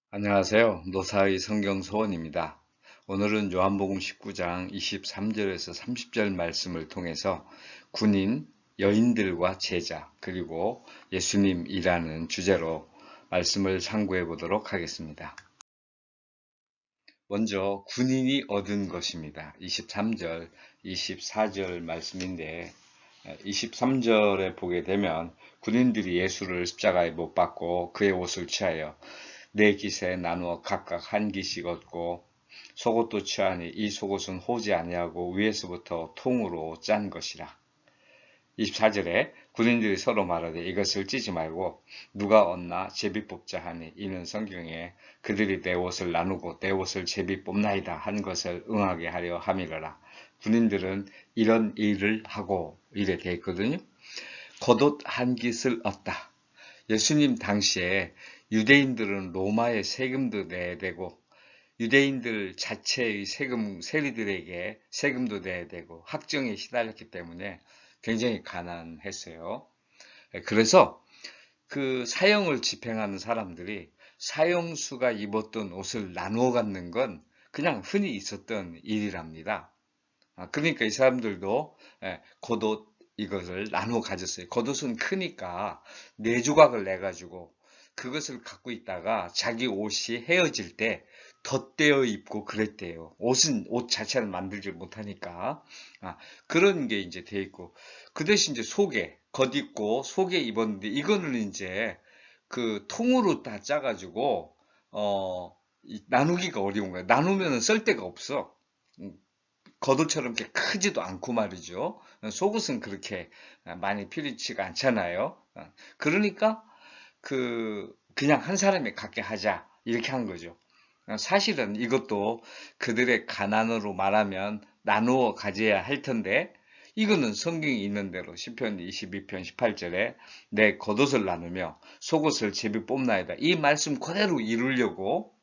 안녕하세요. 노사의 성경소원입니다. 오늘은 요한복음 19장 23절에서 30절 말씀을 통해서 군인, 여인들과 제자, 그리고 예수님이라는 주제로 말씀을 상고해 보도록 하겠습니다. 먼저 군인이 얻은 것입니다. 23절, 24절 말씀인데 23절에 보게 되면 군인들이 예수를 십자가에 못 박고 그의 옷을 취하여 네 깃에 나누어 각각 한 깃씩 얻고 속옷도 취하니 이 속옷은 호지 아니하고 위에서부터 통으로 짠 것이라. 24절에 군인들이 서로 말하되 이것을 찌지 말고 누가 얻나 제비 뽑자 하니 이는 성경에 그들이 내 옷을 나누고 내 옷을 제비 뽑나이다 한 것을 응하게 하려 함이러라. 군인들은 이런 일을 하고 이래 돼 있거든요. 겉옷 한 깃을 얻다. 예수님 당시에 유대인들은 로마의 세금도 내야 되고 유대인들 자체의 세리들에게 세금도 내야 되고 학정에 시달렸기 때문에 굉장히 가난했어요. 그래서 그 사형을 집행하는 사람들이 사형수가 입었던 옷을 나누어 갖는 건 그냥 흔히 있었던 일이랍니다. 그러니까 이 사람들도 겉옷 이것을 나누어 가졌어요. 겉옷은 크니까 네 조각을 내가지고 그것을 갖고 있다가 자기 옷이 헤어질 때 덧대어 입고 그랬대요. 옷은 옷 자체를 만들지 못하니까. 그런 게 이제 돼 있고 그 대신 이제 속에 겉입고 속에 입었는데 이거는 이제 그 통으로 다 짜가지고 나누기가 어려운 거예요. 나누면은 쓸 데가 없어. 음, 겉옷처럼 이렇게 크지도 않고 말이죠. 속옷은 그렇게 많이 필요치가 않잖아요. 그러니까 그냥 한 사람이 갖게 하자 이렇게 한 거죠. 사실은 이것도 그들의 가난으로 말하면 나누어 가져야 할 텐데 이거는 성경이 있는 대로 시편 22편 18절에 내 겉옷을 나누며 속옷을 제비 뽑나이다. 이 말씀 그대로 이루려고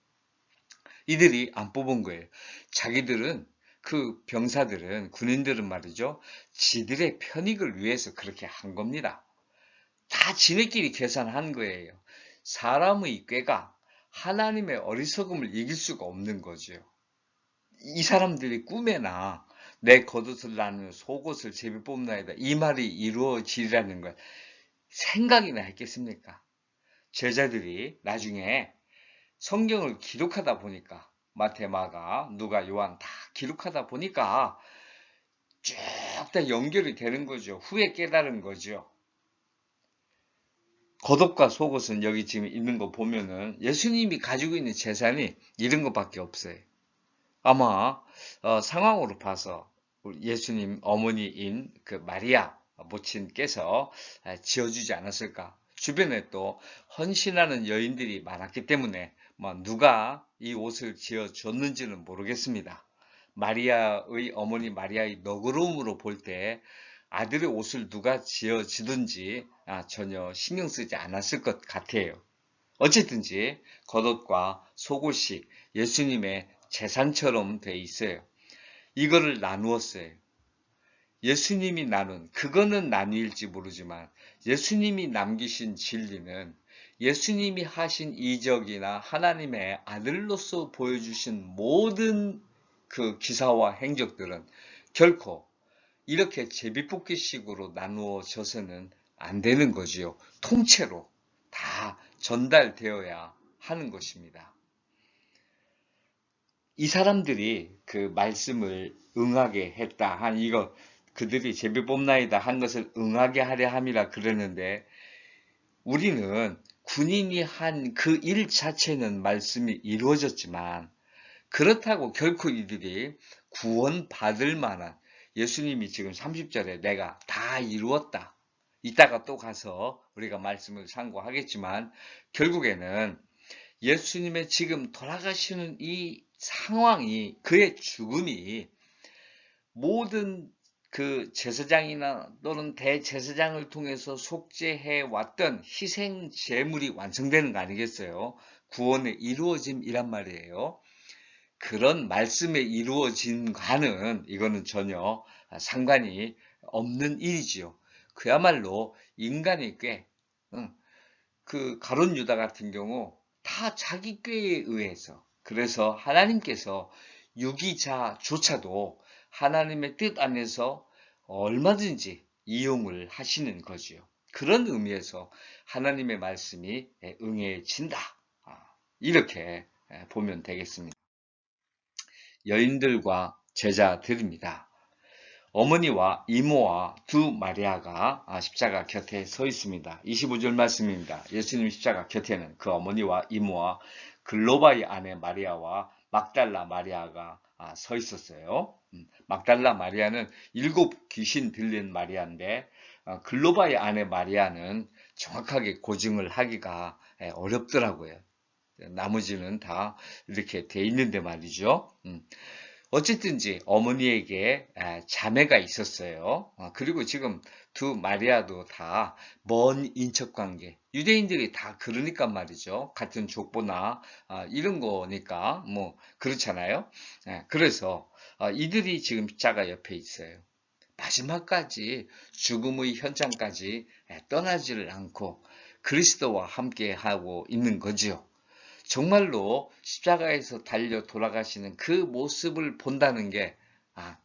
이들이 안 뽑은 거예요. 자기들은 그 병사들은 군인들은 말이죠. 지들의 편익을 위해서 그렇게 한 겁니다. 다 지네끼리 계산한 거예요. 사람의 꾀가 하나님의 어리석음을 이길 수가 없는 거죠. 이 사람들이 꿈에나 내 겉옷을 나누는 속옷을 제비 뽑나이다. 이 말이 이루어지리라는 걸 생각이나 했겠습니까? 제자들이 나중에 성경을 기록하다 보니까 마태, 마가, 누가, 요한 다 기록하다 보니까 쭉 다 연결이 되는 거죠. 후에 깨달은 거죠. 겉옷과 속옷은 여기 지금 있는 거 보면은 예수님이 가지고 있는 재산이 이런 것밖에 없어요. 아마 상황으로 봐서 예수님 어머니인 그 마리아 모친께서 지어주지 않았을까. 주변에 또 헌신하는 여인들이 많았기 때문에 뭐 누가 이 옷을 지어줬는지는 모르겠습니다. 마리아의 어머니 마리아의 너그러움으로 볼 때 아들의 옷을 누가 지어주든지 전혀 신경 쓰지 않았을 것 같아요. 어쨌든지 겉옷과 속옷이 예수님의 재산처럼 돼 있어요. 이거를 나누었어요. 예수님이 나눈, 그거는 나뉘일지 모르지만 예수님이 남기신 진리는 예수님이 하신 이적이나 하나님의 아들로서 보여주신 모든 그 기사와 행적들은 결코 이렇게 제비뽑기식으로 나누어져서는 안 되는 거지요. 통째로 다 전달되어야 하는 것입니다. 이 사람들이 그 말씀을 응하게 했다 한 이거 그들이 제비뽑나이다 한 것을 응하게 하려 함이라 그러는데 우리는 군인이 한 그 일 자체는 말씀이 이루어졌지만 그렇다고 결코 이들이 구원받을 만한 예수님이 지금 30절에 내가 다 이루었다. 이따가 또 가서 우리가 말씀을 상고하겠지만 결국에는 예수님의 지금 돌아가시는 이 상황이 그의 죽음이 모든 그 제사장이나 또는 대제사장을 통해서 속죄해 왔던 희생 제물이 완성되는 거 아니겠어요? 구원의 이루어짐이란 말이에요. 그런 말씀에 이루어진과는 이거는 전혀 상관이 없는 일이지요. 그야말로 인간이 꽤, 그 가룟 유다 같은 경우 다 자기 꾀에 의해서. 그래서 하나님께서 유기자조차도 하나님의 뜻 안에서 얼마든지 이용을 하시는 거지요. 그런 의미에서 하나님의 말씀이 응해진다. 이렇게 보면 되겠습니다. 여인들과 제자들입니다. 어머니와 이모와 두 마리아가 십자가 곁에 서 있습니다. 25절 말씀입니다. 예수님 십자가 곁에는 그 어머니와 이모와 글로바의 아내 마리아와 막달라 마리아가 서 있었어요. 막달라 마리아는 7 귀신 들린 마리아인데 글로바의 아내 마리아는 정확하게 고증을 하기가 어렵더라고요. 나머지는 다 이렇게 돼 있는데 말이죠. 어쨌든지 어머니에게 자매가 있었어요. 그리고 지금 두 마리아도 다 먼 인척관계, 유대인들이 다 그러니까 말이죠. 같은 족보나 이런 거니까 뭐 그렇잖아요. 그래서 이들이 지금 십자가 옆에 있어요. 마지막까지 죽음의 현장까지 떠나지를 않고 그리스도와 함께 하고 있는 거지요. 정말로 십자가에서 달려 돌아가시는 그 모습을 본다는 게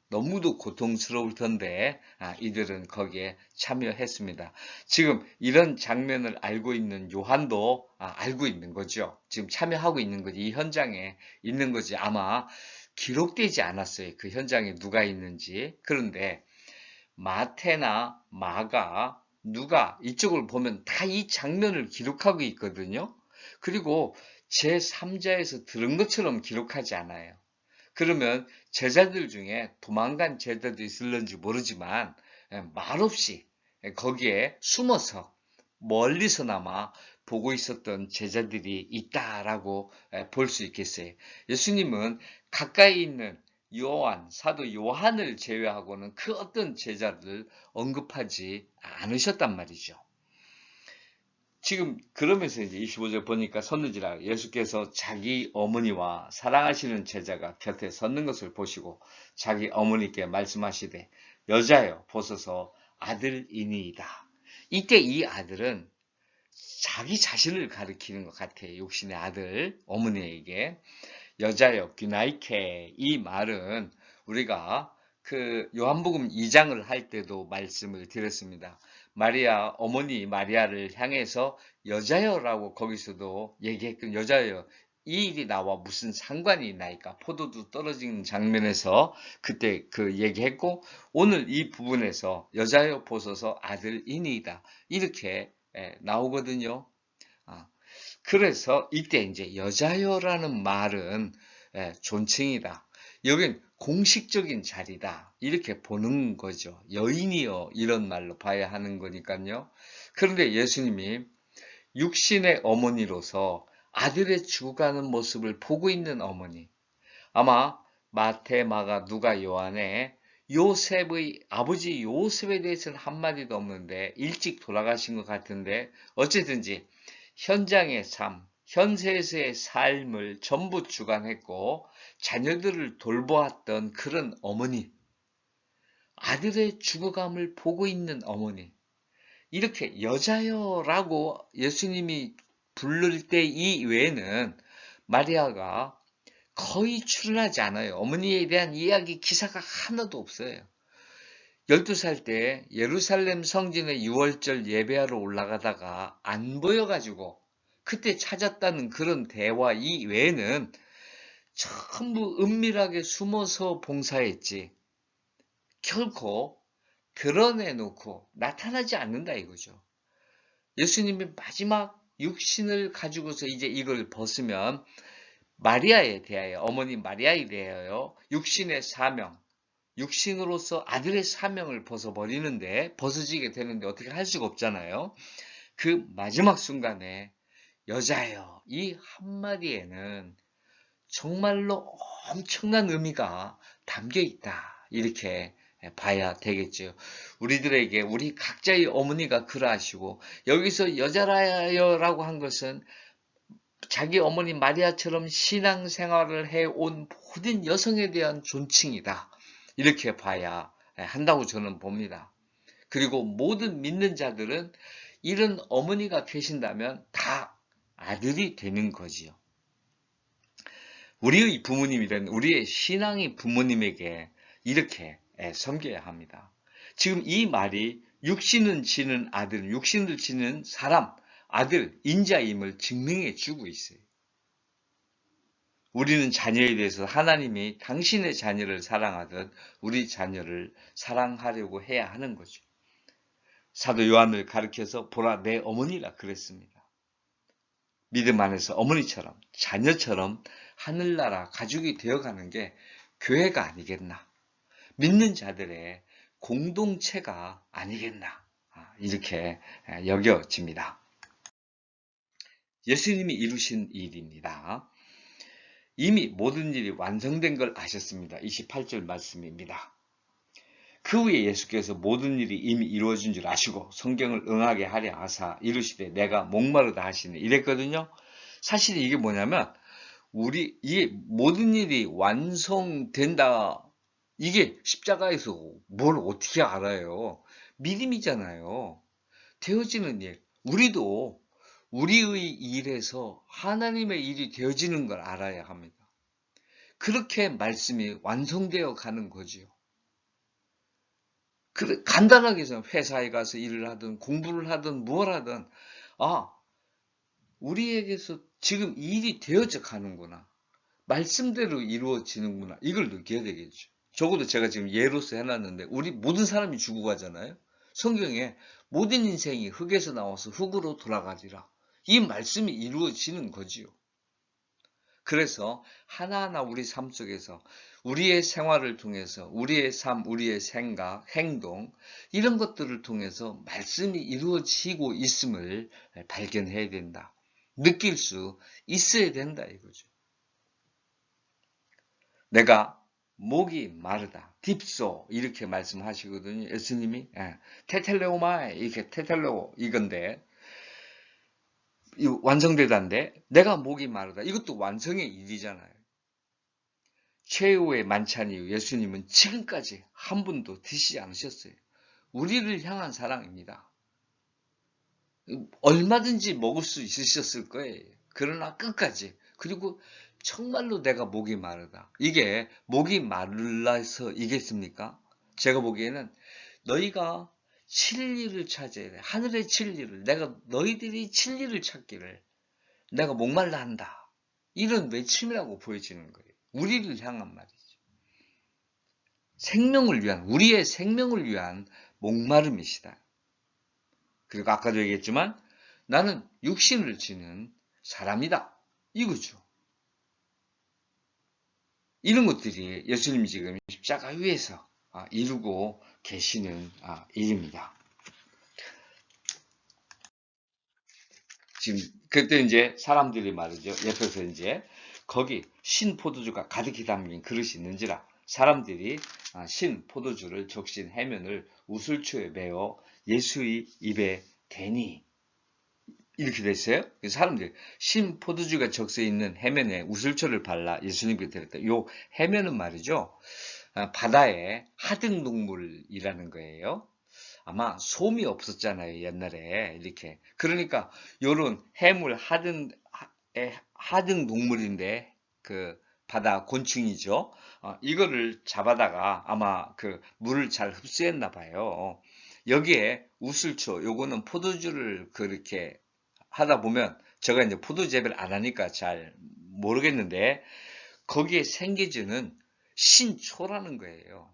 너무도 고통스러울 텐데 이들은 거기에 참여했습니다. 지금 이런 장면을 알고 있는 요한도 알고 있는 거죠. 지금 참여하고 있는 거지. 이 현장에 있는 거지. 아마 기록되지 않았어요. 그 현장에 누가 있는지. 그런데 마태나 마가, 누가 이쪽을 보면 다 이 장면을 기록하고 있거든요. 그리고 제3자에서 들은 것처럼 기록하지 않아요. 그러면 제자들 중에 도망간 제자도 있을런지 모르지만 말없이 거기에 숨어서 멀리서나마 보고 있었던 제자들이 있다라고 볼 수 있겠어요. 예수님은 가까이 있는 요한, 사도 요한을 제외하고는 그 어떤 제자를 언급하지 않으셨단 말이죠. 지금 그러면서 이제 25절 보니까 섰는지라 예수께서 자기 어머니와 사랑하시는 제자가 곁에 섰는 것을 보시고 자기 어머니께 말씀하시되 여자여 보소서 아들이니이다. 이때 이 아들은 자기 자신을 가리키는 것 같아요. 육신의 아들 어머니에게 여자여 귀나이케, 이 말은 우리가 그 요한복음 2장을 할 때도 말씀을 드렸습니다. 마리아, 어머니 마리아를 향해서 여자여라고 거기서도 얘기했던 여자여, 이 일이 나와 무슨 상관이 있나이까? 포도도 떨어지는 장면에서 그때 그 얘기했고, 오늘 이 부분에서 여자여 보소서 아들이니이다. 이렇게 나오거든요. 그래서 이때 이제 여자여라는 말은 존칭이다. 여긴 공식적인 자리다. 이렇게 보는 거죠. 여인이여 이런 말로 봐야 하는 거니까요. 그런데 예수님이 육신의 어머니로서 아들의 죽어가는 모습을 보고 있는 어머니. 아마 마태, 마가, 누가, 요한에 요셉의 아버지 요셉에 대해서는 한마디도 없는데 일찍 돌아가신 것 같은데 어쨌든지 현장의 삶, 현세에서의 삶을 전부 주관했고 자녀들을 돌보았던 그런 어머니, 아들의 죽어감을 보고 있는 어머니, 이렇게 여자여라고 예수님이 부를 때 이외에는 마리아가 거의 출연하지 않아요. 어머니에 대한 이야기 기사가 하나도 없어요. 12살 때 예루살렘 성전에 6월절 예배하러 올라가다가 안 보여가지고 그때 찾았다는 그런 대화 이외에는 전부 은밀하게 숨어서 봉사했지. 결코 드러내놓고 나타나지 않는다 이거죠. 예수님이 마지막 육신을 가지고서 이제 이걸 벗으면 마리아에 대하여, 어머니 마리아에 대하여 육신의 사명, 육신으로서 아들의 사명을 벗어버리는데, 벗어지게 되는데 어떻게 할 수가 없잖아요. 그 마지막 순간에 여자여, 이 한마디에는 정말로 엄청난 의미가 담겨 있다. 이렇게 봐야 되겠죠. 우리들에게 우리 각자의 어머니가 그러하시고 여기서 여자라여라고 한 것은 자기 어머니 마리아처럼 신앙생활을 해온 모든 여성에 대한 존칭이다. 이렇게 봐야 한다고 저는 봅니다. 그리고 모든 믿는 자들은 이런 어머니가 계신다면 다 아들이 되는 거지요. 우리의 부모님이든 우리의 신앙의 부모님에게 이렇게 섬겨야 합니다. 지금 이 말이 육신을 지는 아들, 육신을 지는 사람, 아들, 인자임을 증명해 주고 있어요. 우리는 자녀에 대해서 하나님이 당신의 자녀를 사랑하듯 우리 자녀를 사랑하려고 해야 하는 거죠. 사도 요한을 가리켜서 보라 내 어머니라 그랬습니다. 믿음 안에서 어머니처럼 자녀처럼 하늘나라 가족이 되어가는 게 교회가 아니겠나. 믿는 자들의 공동체가 아니겠나. 이렇게 여겨집니다. 예수님이 이루신 일입니다. 이미 모든 일이 완성된 걸 아셨습니다. 28절 말씀입니다. 그 후에 예수께서 모든 일이 이미 이루어진 줄 아시고 성경을 응하게 하려 하사 이루시되 내가 목마르다 하시니 이랬거든요. 사실 이게 뭐냐면 이게 모든 일이 완성된다. 이게 십자가에서 뭘 어떻게 알아요? 믿음이잖아요. 되어지는 일. 우리도 우리의 일에서 하나님의 일이 되어지는 걸 알아야 합니다. 그렇게 말씀이 완성되어 가는 거지요. 간단하게 해서 회사에 가서 일을 하든 공부를 하든 뭘 하든 우리에게서 지금 일이 되어져 가는구나. 말씀대로 이루어지는구나. 이걸 느껴야 되겠죠. 적어도 제가 지금 예로서 해놨는데 우리 모든 사람이 죽고 가잖아요. 성경에 모든 인생이 흙에서 나와서 흙으로 돌아가리라. 이 말씀이 이루어지는 거지요. 그래서 하나하나 우리 삶 속에서 우리의 생활을 통해서 우리의 삶, 우리의 생각, 행동 이런 것들을 통해서 말씀이 이루어지고 있음을 발견해야 된다. 느낄 수 있어야 된다 이거죠. 내가 목이 마르다. 딥소 이렇게 말씀하시거든요. 예수님이 테텔레오마에 이렇게 테텔레오 이건데 완성되다인데 내가 목이 마르다. 이것도 완성의 일이잖아요. 최후의 만찬 이후 예수님은 지금까지 한 번도 드시지 않으셨어요. 우리를 향한 사랑입니다. 얼마든지 먹을 수 있으셨을 거예요. 그러나 끝까지. 그리고 정말로 내가 목이 마르다. 이게 목이 마르라서 이겠습니까? 제가 보기에는 너희가 진리를 찾아야 돼. 하늘의 진리를. 내가 너희들이 진리를 찾기를 내가 목말라 한다. 이런 외침이라고 보여지는 거예요. 우리를 향한 말이죠. 생명을 위한, 우리의 생명을 위한 목마름이시다. 그리고 아까도 얘기했지만 나는 육신을 지는 사람이다. 이거죠. 이런 것들이 예수님이 지금 십자가 위에서 이루고 계시는 일입니다. 지금 그때 이제 사람들이 말이죠. 옆에서 이제 거기 신 포도주가 가득히 담긴 그릇이 있는지라 사람들이 신 포도주를 적신 해면을 우슬초에 메어 예수의 입에 대니 이렇게 됐어요. 사람들이 신 포도주가 적셔 있는 해면에 우슬초를 발라 예수님께 드렸다. 요 해면은 말이죠. 바다의 하등 동물이라는 거예요. 아마 솜이 없었잖아요, 옛날에. 이렇게. 그러니까 요런 해물 하등 동물인데 그 바다 곤충이죠. 이거를 잡아다가 아마 그 물을 잘 흡수했나 봐요. 여기에 우슬초, 요거는 포도주를 그렇게 하다 보면 제가 이제 포도 재배를 안 하니까 잘 모르겠는데 거기에 생겨지는 신초라는 거예요.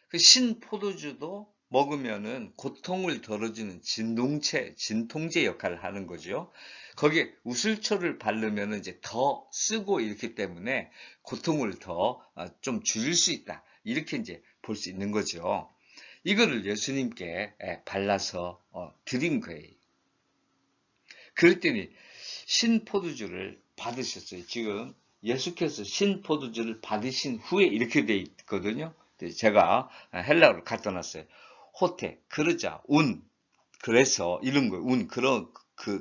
그 신포도주도 먹으면은 고통을 덜어주는 진통제 역할을 하는 거죠. 거기에 우슬초를 바르면은 이제 더 쓰고 이렇기 때문에 고통을 더 좀 줄일 수 있다. 이렇게 이제 볼 수 있는 거죠. 이거를 예수님께 발라서 드린 거예요. 그랬더니 신포도주를 받으셨어요. 지금 예수께서 신포도주를 받으신 후에 이렇게 돼 있거든요. 제가 헬라어를 갖다 놨어요. 호테, 그러자, 그래서 이런 거예요.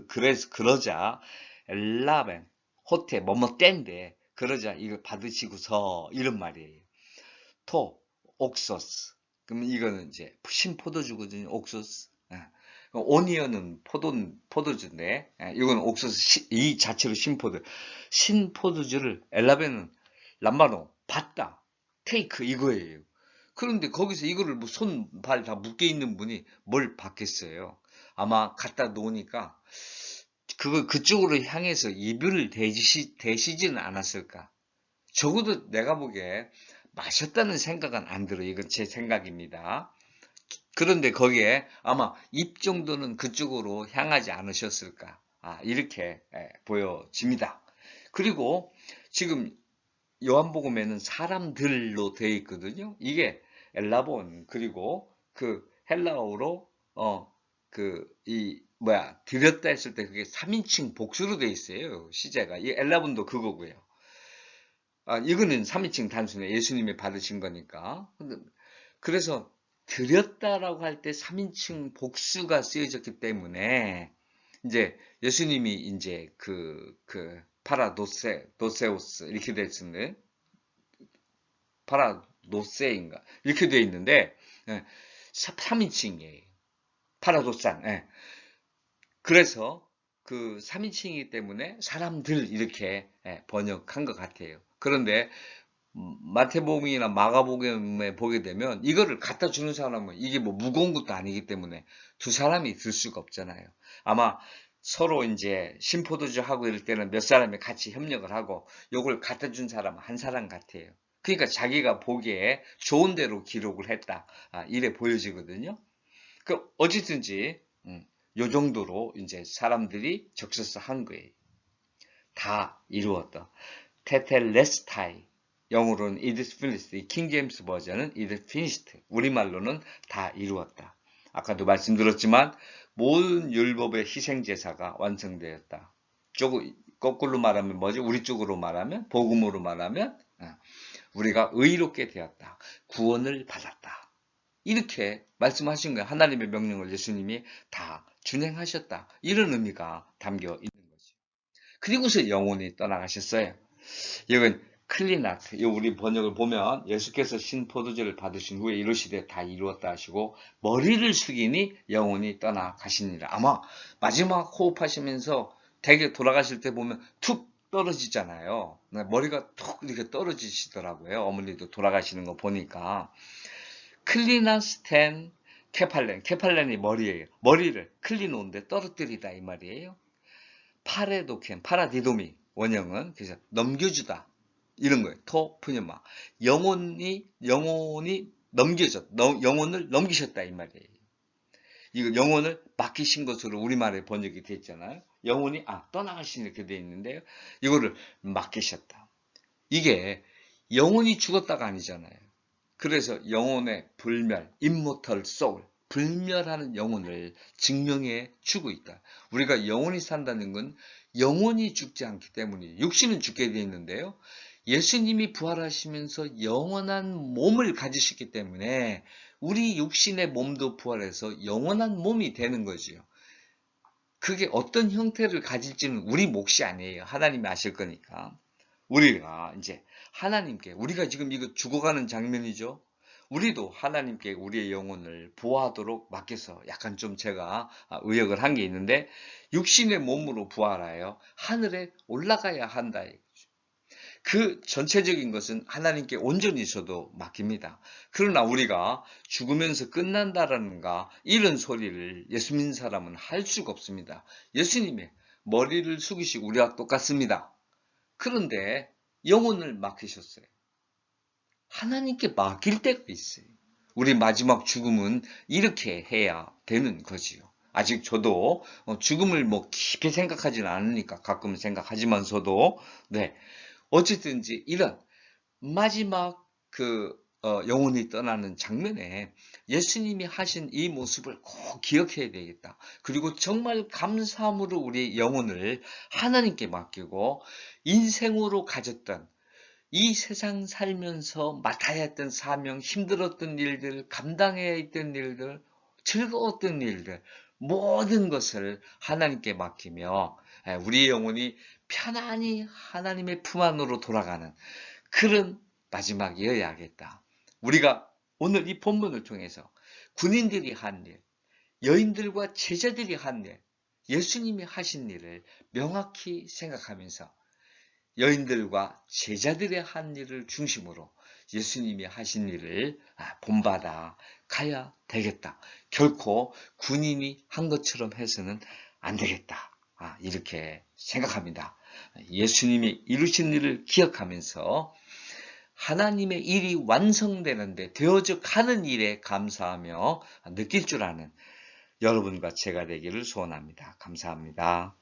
그래서, 그러자, 엘라벤, 호테, 뭐뭐 땐데, 그러자, 이걸 받으시고서, 이런 말이에요. 옥소스. 그러면 이거는 이제 신포도주거든요. 옥소스. 오니언은 포도주인데, 이건 옥수수, 이 자체로 신포도. 신포도주를 엘라벤은 람바노, 받다, 테이크 이거예요. 그런데 거기서 이거를 뭐 손, 발 다 묶여 있는 분이 뭘 받겠어요. 아마 갖다 놓으니까 그쪽으로 향해서 이별을 대시지는 않았을까. 적어도 내가 보기에 마셨다는 생각은 안 들어요. 이건 제 생각입니다. 그런데 거기에 아마 입 정도는 그쪽으로 향하지 않으셨을까. 이렇게 보여집니다. 그리고 지금 요한복음에는 사람들로 되어 있거든요. 이게 엘라본 그리고 그 헬라어로 드렸다 했을 때 그게 3인칭 복수로 되어 있어요. 시제가. 이 엘라본도 그거고요. 이거는 3인칭 단순히 예수님이 받으신 거니까. 그래서 드렸다라고 할 때 3인칭 복수가 쓰여졌기 때문에 이제 예수님이 이제 파라도세우스 이렇게 되어 있는데 파라도세인가 이렇게 되어 있는데 3인칭이에요. 파라도산. 그래서 그 3인칭이기 때문에 사람들 이렇게 번역한 것 같아요. 그런데 마태복음이나 마가복음에 보게 되면 이거를 갖다 주는 사람은 이게 뭐 무거운 것도 아니기 때문에 두 사람이 들 수가 없잖아요. 아마 서로 이제 신포도주 하고 이럴 때는 몇 사람이 같이 협력을 하고 요걸 갖다 준 사람은 한 사람 같아요. 그러니까 자기가 보기에 좋은 대로 기록을 했다. 이래 보여지거든요. 어쨌든지 요 정도로 이제 사람들이 적셔서 한 거예요. 다 이루었다. 테텔레스타이. 영어로는 it is finished. 킹 제임스 버전은 it is finished. 우리말로는 다 이루었다. 아까도 말씀드렸지만 모든 율법의 희생제사가 완성되었다. 거꾸로 말하면 뭐죠? 우리 쪽으로 말하면 복음으로 말하면 우리가 의롭게 되었다. 구원을 받았다. 이렇게 말씀하신 거예요. 하나님의 명령을 예수님이 다 준행하셨다. 이런 의미가 담겨 있는 거죠. 그리고서 영혼이 떠나가셨어요. 이건 클리나트, 우리 번역을 보면 예수께서 신포도주를 받으신 후에 이르시되 다 이루었다 하시고 머리를 숙이니 영혼이 떠나가시니라. 아마 마지막 호흡하시면서 대개 돌아가실 때 보면 툭 떨어지잖아요. 머리가 툭 이렇게 떨어지시더라고요. 어머니도 돌아가시는 거 보니까. 클리나스텐 케팔렌이 머리예요. 머리를 클리노인데 떨어뜨리다 이 말이에요. 파레도켄, 파라디도미 원형은 그래서 넘겨주다 이런 거예요. 토 푸념마 영혼을 넘기셨다 이 말이에요. 이거 영혼을 맡기신 것으로 우리말에 번역이 됐잖아요. 영혼이 떠나가신 이렇게 되어 있는데요. 이거를 맡기셨다. 이게 영혼이 죽었다가 아니잖아요. 그래서 영혼의 불멸, immortal soul, 불멸하는 영혼을 증명해 주고 있다. 우리가 영혼이 산다는 건 영혼이 죽지 않기 때문에 육신은 죽게 되어 있는데요. 예수님이 부활하시면서 영원한 몸을 가지셨기 때문에 우리 육신의 몸도 부활해서 영원한 몸이 되는 거지요. 그게 어떤 형태를 가질지는 우리 몫이 아니에요. 하나님이 아실 거니까. 우리가 이제 하나님께, 우리가 지금 이거 죽어가는 장면이죠. 우리도 하나님께 우리의 영혼을 보호하도록 맡겨서 약간 좀 제가 의역을 한 게 있는데 육신의 몸으로 부활하여 하늘에 올라가야 한다. 그 전체적인 것은 하나님께 온전히 저도 맡깁니다. 그러나 우리가 죽으면서 끝난다라는가 이런 소리를 예수 믿는 사람은 할 수가 없습니다. 예수님의 머리를 숙이시고 우리와 똑같습니다. 그런데 영혼을 맡기셨어요. 하나님께 맡길 때가 있어요. 우리 마지막 죽음은 이렇게 해야 되는 거지요. 아직 저도 죽음을 뭐 깊이 생각하지는 않으니까 가끔은 생각하지만서도 어쨌든지 이런 마지막 영혼이 떠나는 장면에 예수님이 하신 이 모습을 꼭 기억해야 되겠다. 그리고 정말 감사함으로 우리의 영혼을 하나님께 맡기고 인생으로 가졌던 이 세상 살면서 맡아야 했던 사명, 힘들었던 일들, 감당해야 했던 일들, 즐거웠던 일들, 모든 것을 하나님께 맡기며 우리의 영혼이 편안히 하나님의 품 안으로 돌아가는 그런 마지막이어야겠다. 우리가 오늘 이 본문을 통해서 군인들이 한 일, 여인들과 제자들이 한 일, 예수님이 하신 일을 명확히 생각하면서 여인들과 제자들의 한 일을 중심으로 예수님이 하신 일을 본받아 가야 되겠다. 결코 군인이 한 것처럼 해서는 안 되겠다. 이렇게 생각합니다. 예수님이 이루신 일을 기억하면서 하나님의 일이 완성되는데 되어져 가는 일에 감사하며 느낄 줄 아는 여러분과 제가 되기를 소원합니다. 감사합니다.